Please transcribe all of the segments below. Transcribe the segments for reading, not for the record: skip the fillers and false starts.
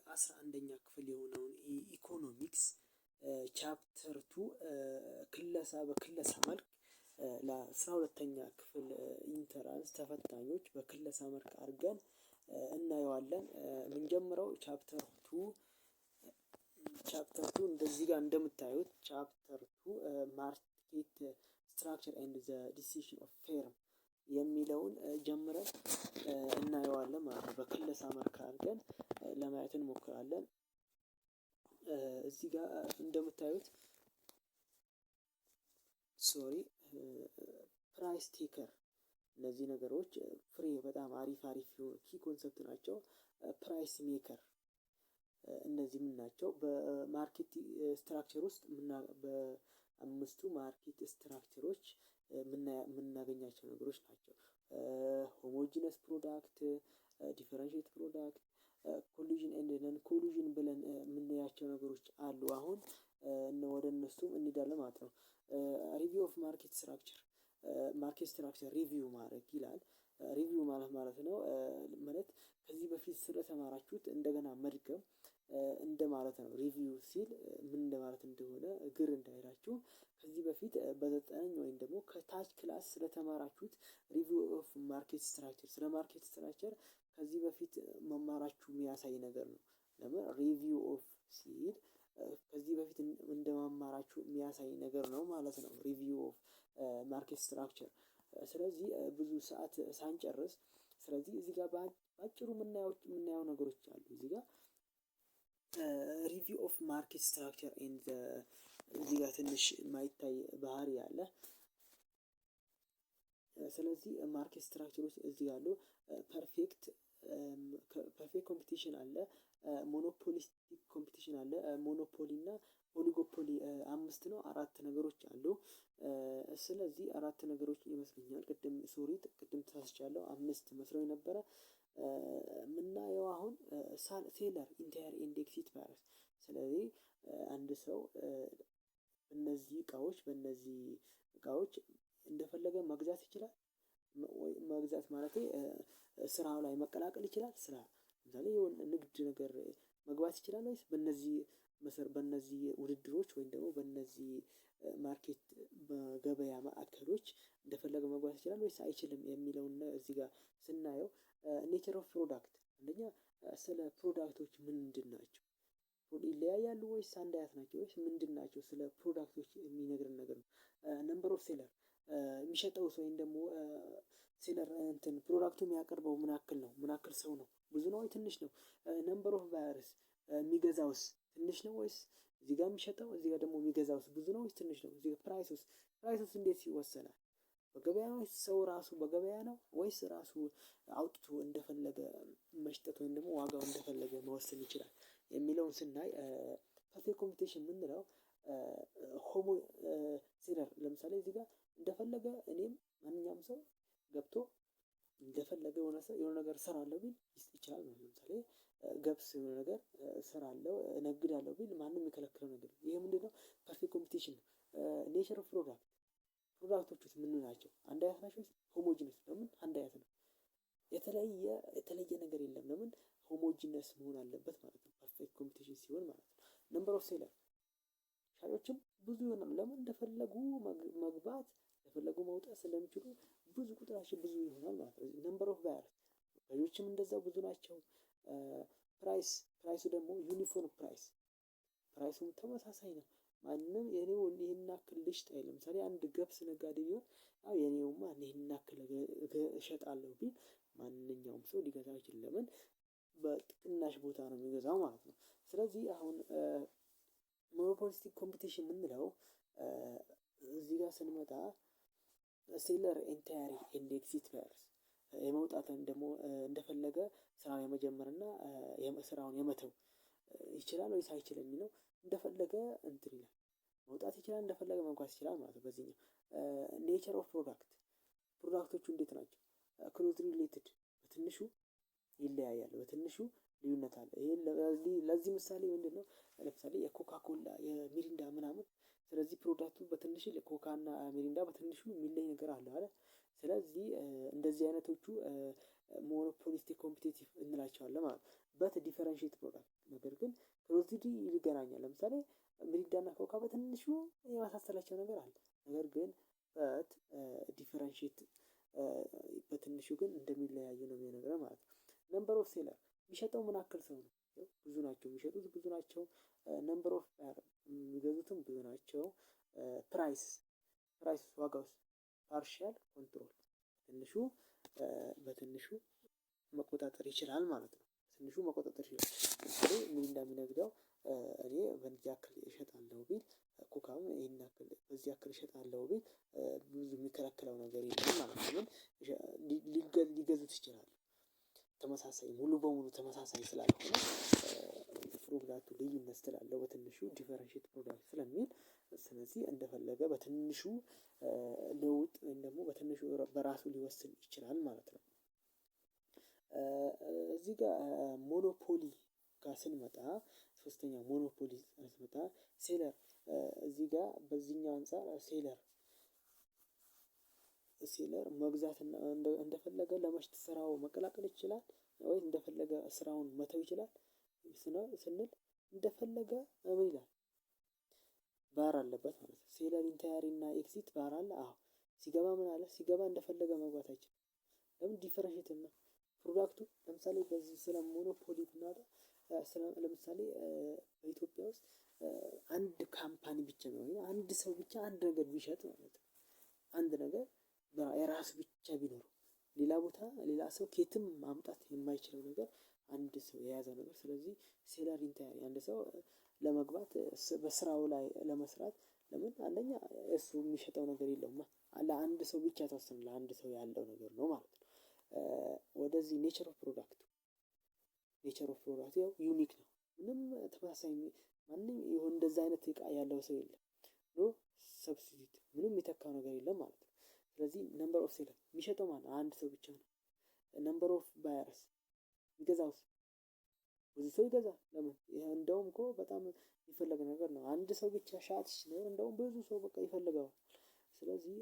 የ11ኛ ክፍል የሆነውን ኢኮኖሚክስ ቻፕተር 2 ክለሳ በክለሳ መልክ ለ12ኛ ክፍል ኢንተራንስ ተፈታኞች በክለሳ መልክ አድርገን እናየዋለን። የምንጀምረው ቻፕተር 2 እንደዚህ ጋር እንደምታዩት ቻፕተር 2 ማርኬት ስትራክቸር ኤንድ ዘ ዲሲዥን ኦፍ ፌርም የሚለውን ጀምረን እናየዋለን ማለት ነው። በክለሳ መልክ አድርገን ለማየት እንሞክራለን። እዚህ ጋር እንደምታዩት ፕራይስ ቴከር እነዚህ ነገሮች ፍሬ በጣም አሪፍ ኪ ኮንሰፕት ናቸው። ፕራይስ ሜከር እነዚህ ምን ናቸው? በማርኬት ስትራክቸር ውስጥ በአምስቱ ማርኬት ስትራክቸሮች የምናገኛቸው ነገሮች ናቸው። ሆሞጂነስ ፕሮዳክት፣ ዲፈረንሺየት ፕሮዳክት፣ ኮሊዥን ኤንድ ነን ኮሊዥን ብለን የምናያቸው ነገሮች አሉ። አሁን ወደ እነሱም እንሄዳለን ማለት ነው። ሪቪው ኦፍ ማርኬት ስትራክቸር ሪቪው ማድረግ ይላል። ሪቪው ማለት ነው ማለት ከዚህ በፊት ስለተማራችሁት እንደገና መድገም እንደማለት ነው። ሪቪው ሲል ምን እንደማለት እንደሆነ ግር እንዳይላችሁ ከዚህ በፊት በ9ኛ ወይም ደግሞ ከታች ክላስ ስለተማራችሁት ሪቪው ኦፍ ማርኬት ስትራክቸር ስለ ማርኬት ስትራክቸር ከዚህ በፊት መማራችሁ የሚያሳይ ነገር ነው። ለምን ሪቪው ኦፍ ሲል ከዚህ በፊት እንደመማራችሁ የሚያሳይ ነገር ነው ማለት ነው። ሪቪው ኦፍ ማርኬት ስትራክቸር። ስለዚህ ብዙ ሰዓት ሳንጨርስ ስለዚህ እዚህ ጋር በአጭሩ የምናየው ነገሮች አሉ። እዚህ ጋር ሪቪው ኦፍ ማርኬት ስትራክቸር ኤንድ እዚህ ጋር ትንሽ የማይታይ ባህሪ አለ። ስለዚህ ማርኬት ስትራክቸሮች እዚህ ያሉ ፐርፌክት ኮምፒቲሽን አለ፣ ሞኖፖሊስቲክ ኮምፒቲሽን አለ፣ ሞኖፖሊ እና ኦሊጎፖሊ 5 ነው 4 ነገሮች አሉ። ስለዚህ 4 ነገሮች ይመስለኛል። ቅድም ተሳስቻለሁ 5 መስሎኝ ነበረ። የምናየው አሁን ሴለር ኢንታየር ኤንድ ኤክሲት ፕራይስ። ስለዚህ አንድ ሰው በእነዚህ እቃዎች እንደፈለገ መግዛት ይችላል። መግዛት ማለት ስራው ላይ መቀላቀል ይችላል። ስራ ለምሳሌ የሆነ ንግድ ነገር መግባት ይችላል ወይስ በእነዚህ ውድድሮች ወይም ደግሞ በእነዚህ ማርኬት በገበያ ማዕከሎች እንደፈለገ መግባት ይችላል ወይስ አይችልም የሚለውን እዚህ ጋር ስናየው ኔቸር ኦፍ ፕሮዳክት አንደኛ ስለ ፕሮዳክቶች ምንድን ናቸው? ይለያያሉ ወይስ አንድ አይነት ናቸው ወይስ ምንድን ናቸው? ስለ ፕሮዳክቶች የሚነግረን ነገር ነው። ነምበር ኦፍ ሴለር የሚሸጠው ሰው ወይም ደግሞ ሴለር ፕሮዳክቱ የሚያቀርበው ምን ያክል ነው? ምን ያክል ሰው ነው? ብዙ ነው ወይ ትንሽ ነው? ነምበር ኦፍ ባየርስ የሚገዛውስ ትንሽ ነው ወይስ እዚህ ጋር የሚሸጠው እዚህ ጋር ደግሞ የሚገዛውስ ብዙ ነው ወይስ ትንሽ ነው? እዚህ ጋር ፕራይሱስ እንዴት ይወሰናል? በገበያ ነው ወይስ ሰው ራሱ በገበያ ነው ወይስ ራሱ አውጥቶ እንደፈለገ መሽጠት ወይም ደግሞ ዋጋው እንደፈለገ መወሰን ይችላል የሚለውን ስናይ ፐርፌክት ኮምፒቲሽን የምንለው ሆሞ ሴለር ለምሳሌ እዚህ ጋር እንደፈለገ እኔም ማንኛውም ሰው ገብቶ እንደፈለገ የሆነ ነገር እሰራለሁ ቢል ይችላል ነው። ለምሳሌ ገብስ የሆነ ነገር እሰራለሁ እነግዳለሁ ቢል ማንም የከለከለው ነገር ነው። ይሄ ምንድነው? ፐርፌክት ኮምፒቲሽን ነው። ኔቸር ኦፍ ፕሮዳክቶቹ ምን ናቸው? አንድ አይነት ናቸው? ሆሞጂነስ ለምን አንድ አይነት ነው? የተለየ ነገር የለም። ለምን ሆሞጂነስ መሆን አለበት ማለት ነው። ፐርፌክት ኮምፒቲሽን ሲሆን ማለት ነው። ነምበር ኦፍ ሴለር ሻጮችም ብዙ ይሆናል። ለምን እንደፈለጉ መግባት እንደፈለጉ መውጣት ስለሚችሉ ብዙ ቁጥራቸው ብዙ ይሆናል ማለት ነው። ነምበር ኦፍ ባየርስ ገዢዎችም እንደዛው ብዙ ናቸው። ፕራይሱ ደግሞ ዩኒፎርም ፕራይሱም ተመሳሳይ ነው። ማንም የኔው ይሄን ያክል ልሽጥ አይልም። ለምሳሌ አንድ ገብስ ነጋዴ ቢሆን የኔውማ ይሄን ያክል እሸጣለሁ ቢል ማንኛውም ሰው ሊገዛ አይችልም። ለምን በቅናሽ ቦታ ነው የሚገዛው ማለት ነው። ስለዚህ አሁን ሞኖፖሊስቲክ ኮምፒቲሽን የምንለው እዚህ ጋር ስንመጣ ሴለር ኢንታየር ኤንድ ኤክሲት ፕራይስ የመውጣትን ደግሞ እንደፈለገ ስራውን የመጀመርና ስራውን የመተው ይችላል ወይስ አይችልም የሚለው እንደፈለገ ይላል። መውጣት ይችላል እንደፈለገ መግባት ይችላል ማለት ነው። በዚህኛው ኔቸር ኦፍ ፕሮዳክቶቹ እንዴት ናቸው? ክሎዝሊ ሪሌትድ በትንሹ ይለያያሉ። በትንሹ ልዩነት አለ። ይሄ ለዚህ ምሳሌ ምንድነው? ለምሳሌ የኮካ ኮላ የሚሪንዳ ምናምን ስለዚህ ፕሮዳክቱ በትንሽ ኮካ እና ሚሪንዳ በትንሹ የሚለይ ነገር አለ አይደል? ስለዚህ እንደዚህ አይነቶቹ ሞኖፖሊስቲክ ኮምፒቲቲቭ እንላቸዋለን ማለት ነው። በት ዲፈረንሺየት ፕሮዳክት ነገር ግን ክሎዝሊ ይገናኛል። ለምሳሌ ሚሪንዳና ኮካ በትንሹ የመሳሰላቸው ነገር አለ። ነገር ግን በት ዲፈረንሺየት በትንሹ ግን እንደሚለያዩ ነው የሚነግረን ማለት ነው። ነምበር ኦፍ ሴለር የሚሸጠው ምን ያክል ሰው ነው? ብዙ ናቸው፣ የሚሸጡት ብዙ ናቸው። ነምበር ኦፍ የሚገዙትም ብዙ ናቸው። ፕራይስ ዋጋውስ ፓርሻል ኮንትሮል በትንሹ መቆጣጠር ይችላል ማለት ነው። ትንሹ መቆጣጠር ይችላል። ለምሳሌ ሚሪንዳ የሚነግደው እኔ በዚህ ያክል እሸጣለሁ ቢል ኮካም ይሄን ያክል በዚህ ያክል እሸጣለሁ ቢል ብዙ የሚከለክለው ነገር የለም ማለት ነው። ሊገዙት ይችላሉ። ተመሳሳይ ሙሉ በሙሉ ተመሳሳይ ስላልሆነ ፕሮዳክቱ ልዩነት ስላለው በትንሹ ዲፈረንሺየት ፕሮዳክት ስለሚል ስለዚህ እንደፈለገ በትንሹ ለውጥ ወይም ደግሞ በትንሹ በራሱ ሊወስን ይችላል ማለት ነው። እዚህ ጋር ሞኖፖሊ ጋር ስንመጣ ሶስተኛው ሞኖፖሊ ስንመጣ ሴለር እዚህ ጋር በዚህኛው አንፃር ሴለር መግዛት እንደፈለገ ለመሸጥ ስራው መቀላቀል ይችላል ወይ እንደፈለገ ስራውን መተው ይችላል ስንል እንደፈለገ ምን ይላል ባር አለበት ማለት ነው። ሴለር ኢንታሪ እና ኤክሲት ባር አለ። አዎ ሲገባ ምን አለ? ሲገባ እንደፈለገ መግባት አይችልም። ለምን? ዲፈረንሺየት ነው ፕሮዳክቱ። ለምሳሌ በዚህ ስለ ሞኖፖሊ ብናወራ ለምሳሌ በኢትዮጵያ ውስጥ አንድ ካምፓኒ ብቻ ነው ወይ አንድ ሰው ብቻ አንድ ነገር ቢሸጥ ማለት ነው። አንድ ነገር የራሱ ብቻ ቢኖር ሌላ ቦታ ሌላ ሰው ከየትም ማምጣት የማይችለው ነገር አንድ ሰው የያዘው ነገር። ስለዚህ ሴለር ኢንታሪ አንድ ሰው ለመግባት በስራው ላይ ለመስራት ለምን አንደኛ እሱ የሚሸጠው ነገር የለውም ለአንድ ሰው ብቻ ተወሰነ ለአንድ ሰው ያለው ነገር ነው ማለት ነው። ወደዚህ ኔቸር ኦፍ ፕሮዳክት ያው ዩኒክ ነው። ምንም ተመሳሳይ ማንም ይሁን እንደዛ አይነት እቃ ያለው ሰው የለም። ሰብስቲቲዩት ምንም የተካው ነገር የለም ማለት ነው። ስለዚህ ነምበር ኦፍ ሴለር የሚሸጠው ማለት አንድ ሰው ብቻ ነው። ነምበር ኦፍ ባየርስ ይገዛውስ ብዙ ሰው ይገዛል። ለምን? እንደውም እኮ በጣም የሚፈለግ ነገር ነው። አንድ ሰው ብቻ ሻጭ ሲኖር እንደውም ብዙ ሰው በቃ ይፈልገዋል። ስለዚህ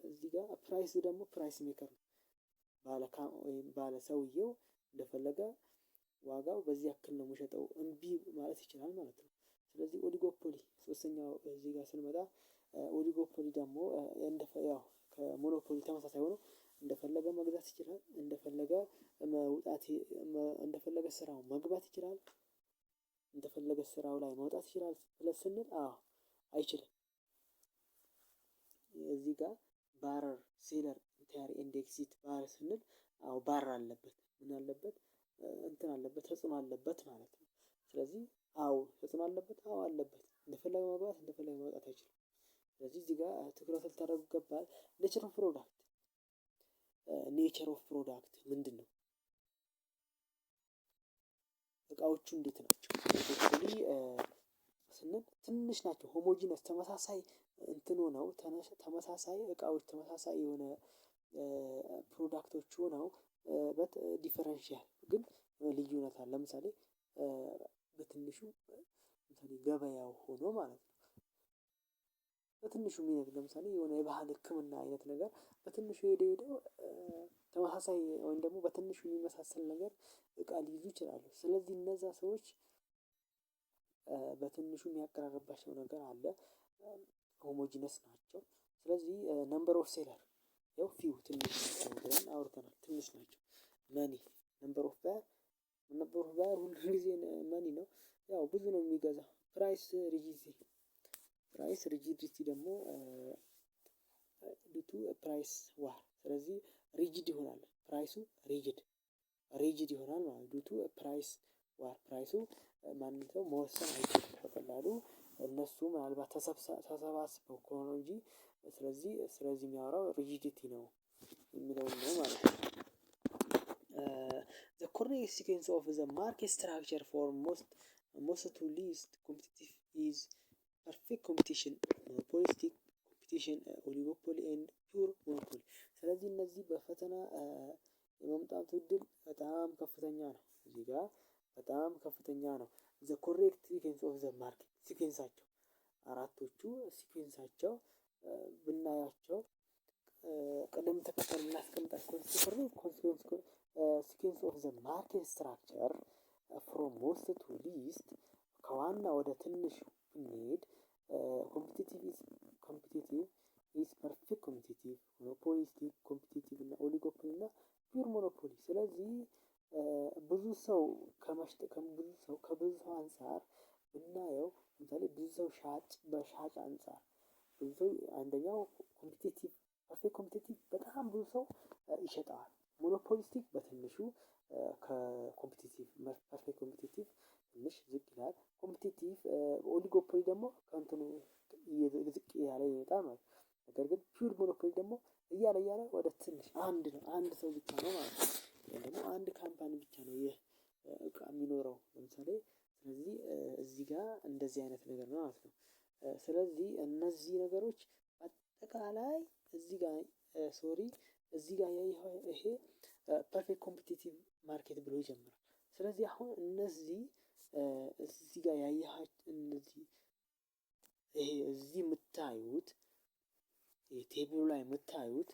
እዚህ ጋር ፕራይስ ደግሞ ፕራይስ ሜከር ነው። ባለ ሰውየው እንደፈለገ ዋጋው በዚህ ያክል ነው የሚሸጠው እምቢ ማለት ይችላል ማለት ነው። ስለዚህ ኦሊጎፖሊ ሶስተኛው እዚህ ጋር ስንመጣ ኦሊጎፖሊ ደግሞ ያው ከሞኖፖሊ ተመሳሳይ ሆኖ እንደፈለገ መግዛት ይችላል፣ እንደፈለገ መውጣት፣ እንደፈለገ ስራው መግባት ይችላል፣ እንደፈለገ ስራው ላይ መውጣት ይችላል ብለን ስንል አይችልም። እዚህ ጋር ባረር ሴለር ኢንታሪ ኤንድ ኤክሲት ባር ስንል ባር አለበት፣ ምን አለበት? እንትን አለበት፣ ተጽዕኖ አለበት ማለት ነው። ስለዚህ ተጽዕኖ አለበት፣ አለበት። እንደፈለገ መግባት እንደፈለገ መውጣት አይችልም። ስለዚህ እዚህ ጋር ትኩረት ልታደርጉ ይገባል። ኔቸር ኦፍ ፕሮዳክት ምንድን ነው? እቃዎቹ እንዴት ናቸው? ስንል ትንሽ ናቸው። ሆሞጂነስ ተመሳሳይ እንትን ሆነው ተመሳሳይ እቃዎች ተመሳሳይ የሆነ ፕሮዳክቶች ሆነው ዲፈረንሺያል ግን ልዩነት አለ። ለምሳሌ በትንሹ ገበያው ሆኖ ማለት ነው በትንሹ የሚነግር ለምሳሌ የሆነ የባህል ሕክምና አይነት ነገር በትንሹ ሄዶ ተመሳሳይ ወይም ደግሞ በትንሹ የሚመሳሰል ነገር እቃ ሊይዙ ይችላሉ። ስለዚህ እነዛ ሰዎች በትንሹ የሚያቀራርባቸው ነገር አለ፣ ሆሞጂነስ ናቸው። ስለዚህ ነምበር ኦፍ ሴለር ያው ፊው ትንሽ ብለን አውርተናል። ትንሽ ናቸው። ነምበር ኦፍ ባየር ሁሉ ጊዜ መኒ ነው። ያው ብዙ ነው የሚገዛው። ፕራይስ ሪጂዲቲ ደግሞ ዱቱ ፕራይስ ዋር። ስለዚህ ሪጂድ ይሆናል ፕራይሱ ሪጂድ ይሆናል ማለት ዱቱ ፕራይስ ዋር። ፕራይሱ ማንም ሰው መወሰን አይችልም በቀላሉ እነሱ ምናልባት ተሰባስበው ከሆነ እንጂ ስለዚህ የሚያወራው ሪጂዲቲ ነው የሚለውን ነው ማለት ነው። the correct sequence of the market structure for most to least competitive is perfect competition, monopolistic competition, oligopoly and pure monopoly። ስለዚህ እነዚህ በፈተና የመምጣቱ እድል በጣም ከፍተኛ ነው። እዚህ ጋር በጣም ከፍተኛ ነው። the correct sequence of the market ሲኩዌንሳቸው አራቶቹ ሲኩዌንሳቸው ብናያቸው ቅደም ተከተል እናስቀምጣቸው። ሲኬንስ ኦፍ ዘ ማርኬት ስትራክቸር ፍሮም ሞስት ቱ ሊስት ከዋና ወደ ትንሹ ብንሄድ ኮምፒቲቲቭ ኢዝ ፐርፌክት ኮምፒቲቲቭ፣ ሞኖፖሊስቲክ ኮምፒቲቲቭ እና ኦሊጎፖሊ እና ፒውር ሞኖፖሊ። ስለዚህ ብዙ ሰው ከብዙ ሰው አንፃር ብናየው ለምሳሌ ብዙ ሰው በሻጭ አንፃር ብዙ ሰው አንደኛው ኮምፒቲቲቭ ፐርፌክት ኮምፒቲቲቭ በጣም ብዙ ሰው ይሸጠዋል። ሞኖፖሊስቲክ በትንሹ ከኮምፒቲቲቭ ፐርፌክት ኮምፒቲቲቭ ትንሽ ዝቅ ይላል። ኮምፒቲቲቭ ኦሊጎፖሊ ደግሞ ከእንትኑ ዝቅ ያለ ይመጣል ማለት ነው። ነገር ግን ፒውር ሞኖፖሊ ደግሞ እያለ ወደ ትንሽ አንድ ሰው ብቻ ነው ማለት ነው። ወይም ደግሞ አንድ ካምፓኒ ብቻ ነው ይህ እቃ የሚኖረው ለምሳሌ። ስለዚህ እዚህ ጋር እንደዚህ አይነት ነገር ነው ማለት ነው። ስለዚህ እነዚህ ነገሮች አጠቃላይ እዚህ ጋር ይሄ ፐርፌክት ኮምፒቲቲቭ ማርኬት ብሎ ይጀምራል። ስለዚህ አሁን እነዚህ እዚህ ጋር ያየሃቸው ይሄ እዚህ የምታዩት ቴብሉ ላይ የምታዩት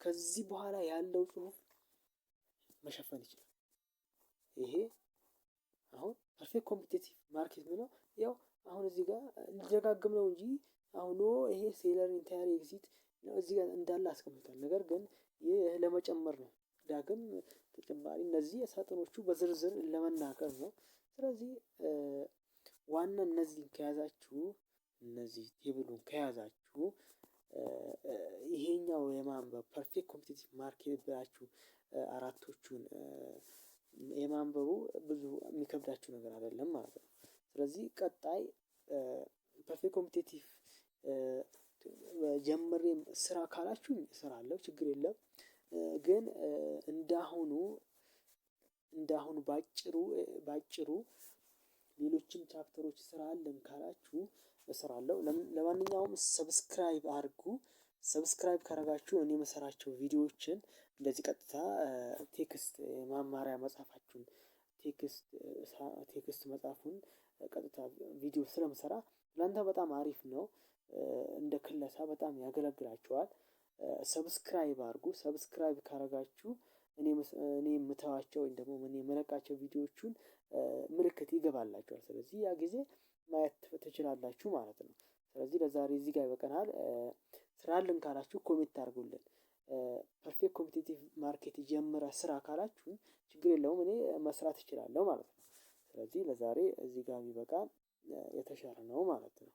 ከዚህ በኋላ ያለው ጽሁፍ መሸፈን ይችላል። ይሄ አሁን ፐርፌክት ኮምፒቲቲቭ ማርኬት ነው። ያው አሁን እዚህ ጋር እንዲደጋግም ነው እንጂ አሁን ይሄ ሴለር ኢንታየር ኤግዚት እዚህ ጋር እንዳለ አስቀምጧል። ነገር ግን ይህ ለመጨመር ነው፣ ዳግም ተጨማሪ እነዚህ ሳጥኖቹ በዝርዝር ለመናገር ነው። ስለዚህ ዋና እነዚህን ከያዛችሁ እነዚህ ቴብሉን ከያዛችሁ ይሄኛው የማንበብ ፐርፌክት ኮምፒቲቲቭ ማርኬት ብላችሁ አራቶቹን የማንበቡ ብዙ የሚከብዳችሁ ነገር አይደለም ማለት ነው። ስለዚህ ቀጣይ ፐርፌክት ኮምፒቲቲቭ ጀምሬም ስራ ካላችሁኝ እሰራለሁ፣ ችግር የለም። ግን እንዳሁኑ ባጭሩ ሌሎችም ቻፕተሮች ስራ አለን ካላችሁ እሰራለሁ። ለማንኛውም ሰብስክራይብ አድርጉ። ሰብስክራይብ ካረጋችሁ እኔ የምሰራቸው ቪዲዮዎችን እንደዚህ ቀጥታ ቴክስት ማማሪያ መጽሐፋችሁን ቴክስት መጽሐፉን ቀጥታ ቪዲዮ ስለምሰራ ለእናንተ በጣም አሪፍ ነው። እንደ ክለሳ በጣም ያገለግላችኋል። ሰብስክራይብ አድርጉ። ሰብስክራይብ ካረጋችሁ እኔ የምተዋቸው ወይም ደግሞ እኔ የመለቃቸው ቪዲዮዎቹን ምልክት ይገባላችኋል። ስለዚህ ያ ጊዜ ማየት ትችላላችሁ ማለት ነው። ስለዚህ ለዛሬ እዚህ ጋር ይበቃናል። ስራ አለን ካላችሁ ኮሜንት አድርጉልን። ፐርፌክት ኮምፒቲቲቭ ማርኬት ጀምረህ ስራ ካላችሁ ችግር የለውም፣ እኔ መስራት እችላለሁ ማለት ነው። ስለዚህ ለዛሬ እዚህ ጋር ቢበቃ የተሻለ ነው ማለት ነው።